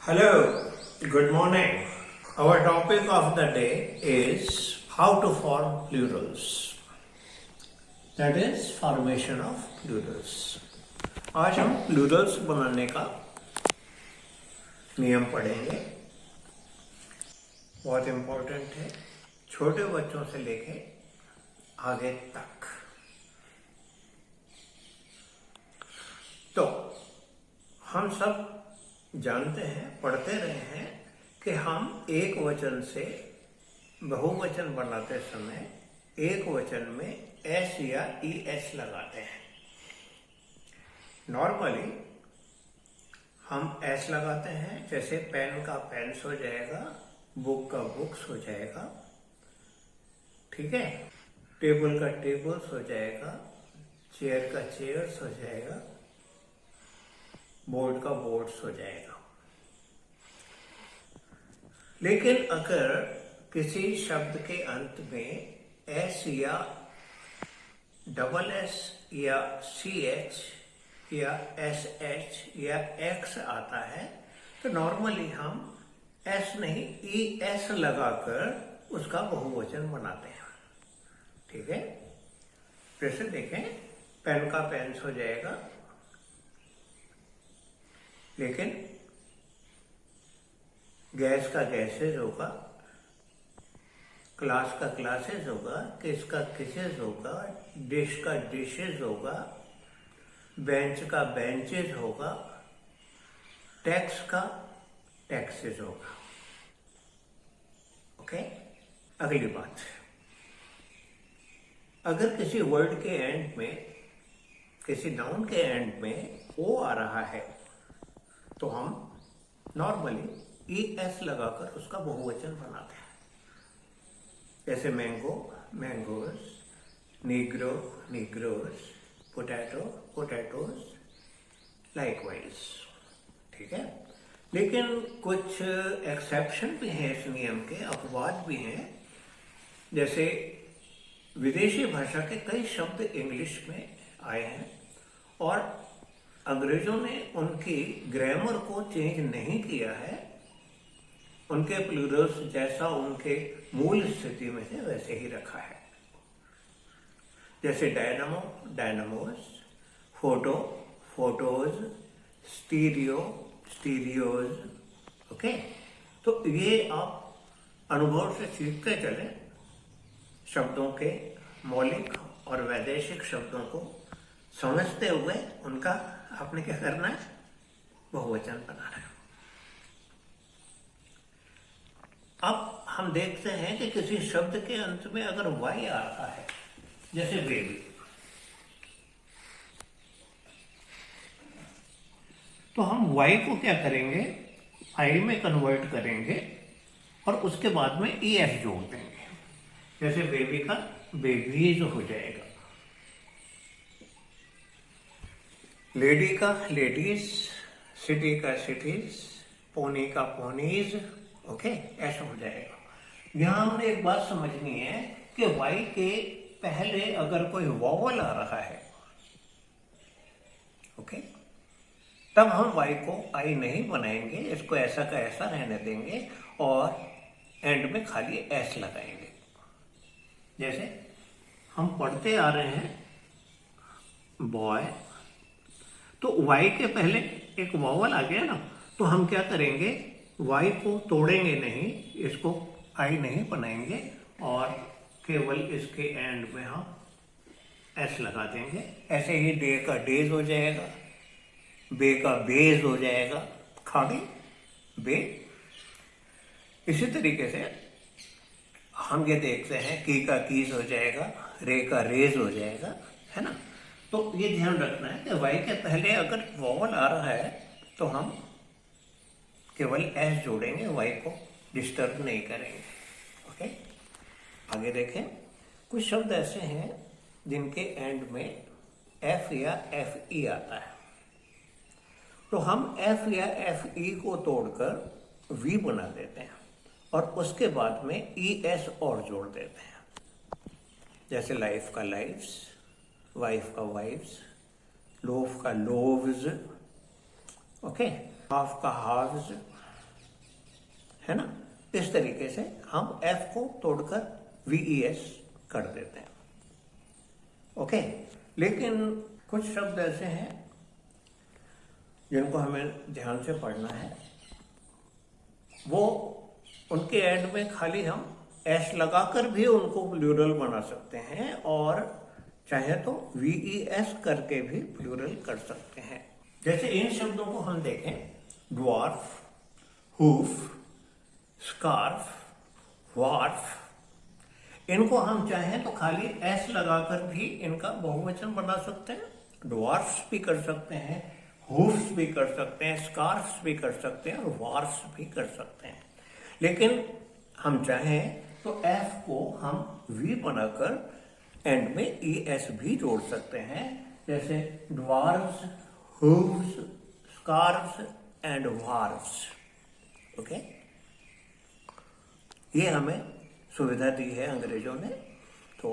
Hello, good morning. Our topic of the day is how to form plurals. That is formation of plurals. आज हम plurals बनाने का नियम पढ़ेंगे. बहुत इम्पोर्टेंट है, छोटे बच्चों से लेके आगे तक. तो हम सब जानते हैं, पढ़ते रहे हैं कि हम एक वचन से बहुवचन बनाते समय एक वचन में एस या ई एस लगाते हैं. नॉर्मली हम एस लगाते हैं, जैसे पेन का पेन्स हो जाएगा, बुक का बुक्स हो जाएगा, ठीक है, टेबल का टेबल्स हो जाएगा, चेयर का चेयर्स हो जाएगा, बोर्ड का बोर्ड्स हो जाएगा. लेकिन अगर किसी शब्द के अंत में एस या डबल एस या सी एच या एस एच या एक्स आता है तो नॉर्मली हम एस नहीं ई एस लगाकर उसका बहुवचन बनाते हैं. ठीक है, जैसे देखें, पेन का पेन्स हो जाएगा, लेकिन गैस का गैसेज होगा, क्लास का क्लासेज होगा, किस का किसेज होगा, डिश का डिशेज होगा, बेंच का बेंचेज होगा, टैक्स का टैक्सेज होगा. ओके, अगली बात, अगर किसी वर्ड के एंड में, किसी नाउन के एंड में ओ आ रहा है तो हम नॉर्मली ई एस लगाकर उसका बहुवचन बनाते हैं. जैसे mango mangoes, Negro Negroes, potato potatoes, likewise. ठीक है, लेकिन कुछ एक्सेप्शन भी हैं इस नियम के, अपवाद भी हैं. जैसे विदेशी भाषा के कई शब्द इंग्लिश में आए हैं और अंग्रेजों ने उनकी ग्रामर को चेंज नहीं किया है, उनके प्लूरल्स जैसा उनके मूल स्थिति में से वैसे ही रखा है. जैसे dynamo dynamos, photo photos, stereo stereos. Okay, तो ये आप अनुभव से सीखते चले. शब्दों के मौलिक और वैदेशिक शब्दों को समझते हुए उनका आपने क्या करना है, बहुवचन बनाना है. अब हम देखते हैं कि किसी शब्द के अंत में अगर वाई आ रहा है, जैसे बेबी, तो हम वाई को क्या करेंगे, आई में कन्वर्ट करेंगे और उसके बाद में ई एस जोड़ देंगे. जैसे बेबी का बेबीज हो जाएगा, लेडी का लेडीज, सिटी का सिटीज, पोनी का पोनीज. ओके, ऐसा हो जाएगा. यहां हमने एक बात समझनी है कि वाई के पहले अगर कोई वॉवल आ रहा है, ओके, तब हम वाई को आई नहीं बनाएंगे, इसको ऐसा का ऐसा रहने देंगे और एंड में खाली एस लगाएंगे. जैसे हम पढ़ते आ रहे हैं बॉय, तो वाई के पहले एक वॉवल आ गया ना, तो हम क्या करेंगे, वाई को तोड़ेंगे नहीं, इसको आई नहीं बनाएंगे और केवल इसके एंड में हम एस लगा देंगे. ऐसे ही डे का डेज हो जाएगा, बे का बेज हो जाएगा, खाली बे. इसी तरीके से हम ये देखते हैं, की का कीज हो जाएगा, रे का रेज हो जाएगा, है ना. तो ये ध्यान रखना है कि वाई के पहले अगर वॉवल आ रहा है तो हम केवल एस जोड़ेंगे, वाई को डिस्टर्ब नहीं करेंगे. ओके, आगे देखें, कुछ शब्द ऐसे हैं जिनके एंड में एफ या एफ ई आता है, तो हम एफ या एफ ई को तोड़कर वी बना देते हैं और उसके बाद में ई एस और जोड़ देते हैं. जैसे लाइफ का लाइफ्स, वाइफ का वाइफ्स, लोफ का लोव्स, ओके, हाफ का हाव्स, है ना। इस तरीके से हम एफ को तोड़कर VES कर देते हैं। ओके, लेकिन कुछ शब्द ऐसे हैं जिनको हमें ध्यान से पढ़ना है। वो उनके एंड में खाली हम एस लगाकर भी उनको प्लूरल बना सकते हैं, और चाहे तो VES करके भी प्लूरल कर सकते हैं। जैसे इन शब्दों को हम देखें, ड्वार्फ, हूफ, स्कार्फ, वार्फ, इनको हम चाहें तो खाली एस लगाकर भी इनका बहुवचन बना सकते हैं। ड्वार्फ्स भी कर सकते हैं, हूफ्स भी कर सकते हैं, स्कार्फ्स भी कर सकते हैं, और वार्फ्स भी कर सकते हैं। लेकिन हम चाहें तो एफ को हम वी बनाकर एंड में ES भी जोड़ सकते हैं, जैसे dwarfs, hoofs, scarfs and wharfs. Okay, ये हमें सुविधा दी है अंग्रेजों ने, तो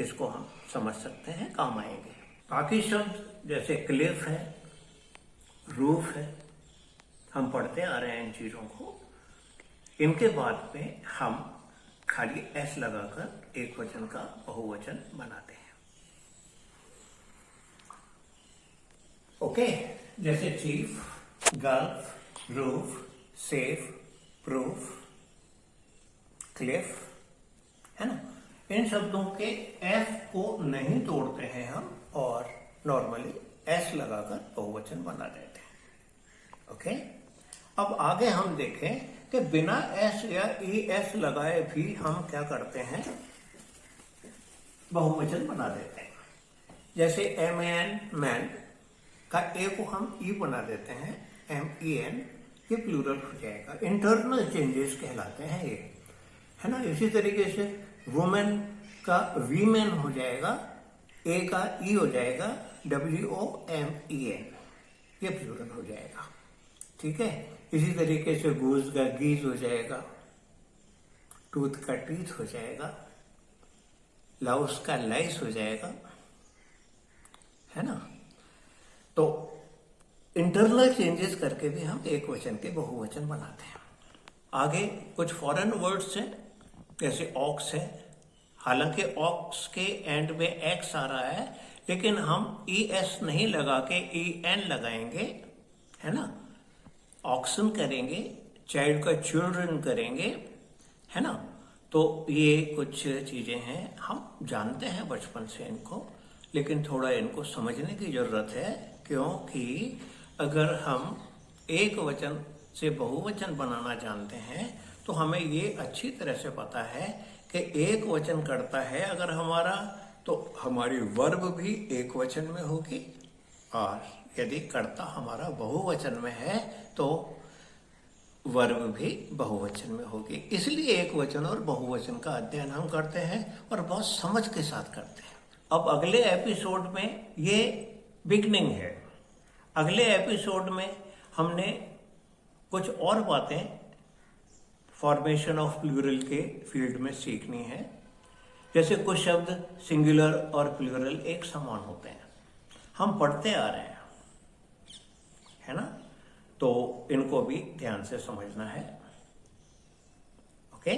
इसको हम समझ सकते हैं, काम आएंगे। बाकी शब्द जैसे क्लिफ है, रूफ है, हम पढ़ते आ रहे हैं इन चीजों को। इनके बाद में हम खाली एस लगाकर एक वचन का बहुवचन बनाते हैं। ओके, जैसे chief, gulf, roof, safe, proof, Cliff, है ना। इन शब्दों के एफ को नहीं तोड़ते हैं हम, और नॉर्मली एस लगाकर बहुवचन बना देते हैं। ओके, अब आगे हम देखें कि बिना एस या ES लगाए भी हम क्या करते हैं, बहुवचन बना देते हैं। जैसे MAN, मैन का ए को हम ई बना देते हैं, MEN, ये प्लूरल हो जाएगा। इंटरनल चेंजेस कहलाते हैं ये, है ना। इसी तरीके से वुमेन का वीमेन हो जाएगा, ए का ई हो जाएगा, WOMEN, ये प्लूरल हो जाएगा। ठीक है, इसी तरीके से गूज का गीज हो जाएगा, टूथ का टीथ हो जाएगा, लाउस का लाइस हो जाएगा, है ना। तो इंटरनल चेंजेस करके भी हम एक वचन के बहुवचन बनाते हैं। आगे कुछ फॉरेन वर्ड्स हैं, जैसे ऑक्स है। हालांकि ऑक्स के एंड में एक्स आ रहा है, लेकिन हम ES नहीं लगा के EN लगाएंगे, है ना। ऑक्सन करेंगे, चाइल्ड का चिल्ड्रन करेंगे, है ना। तो ये कुछ चीजें हैं, हम जानते हैं बचपन से इनको, लेकिन थोड़ा इनको समझने की जरूरत है, क्योंकि अगर हम एक वचन से बहुवचन बनाना जानते हैं तो हमें ये अच्छी तरह से पता है कि एक वचन करता है अगर हमारा, तो हमारी वर्ब भी एक वचन में होगी, और यदि कर्ता हमारा बहुवचन में है तो वर्ब भी बहुवचन में होगी। इसलिए एक वचन और बहुवचन का अध्ययन हम करते हैं, और बहुत समझ के साथ करते हैं। अब अगले एपिसोड में, ये बिगनिंग है, अगले एपिसोड में हमने कुछ और बातें फॉर्मेशन ऑफ प्लूरल के फील्ड में सीखनी है। जैसे कुछ शब्द सिंगुलर और प्लूरल एक समान होते हैं, हम पढ़ते आ रहे हैं, है ना। तो इनको भी ध्यान से समझना है। ओके।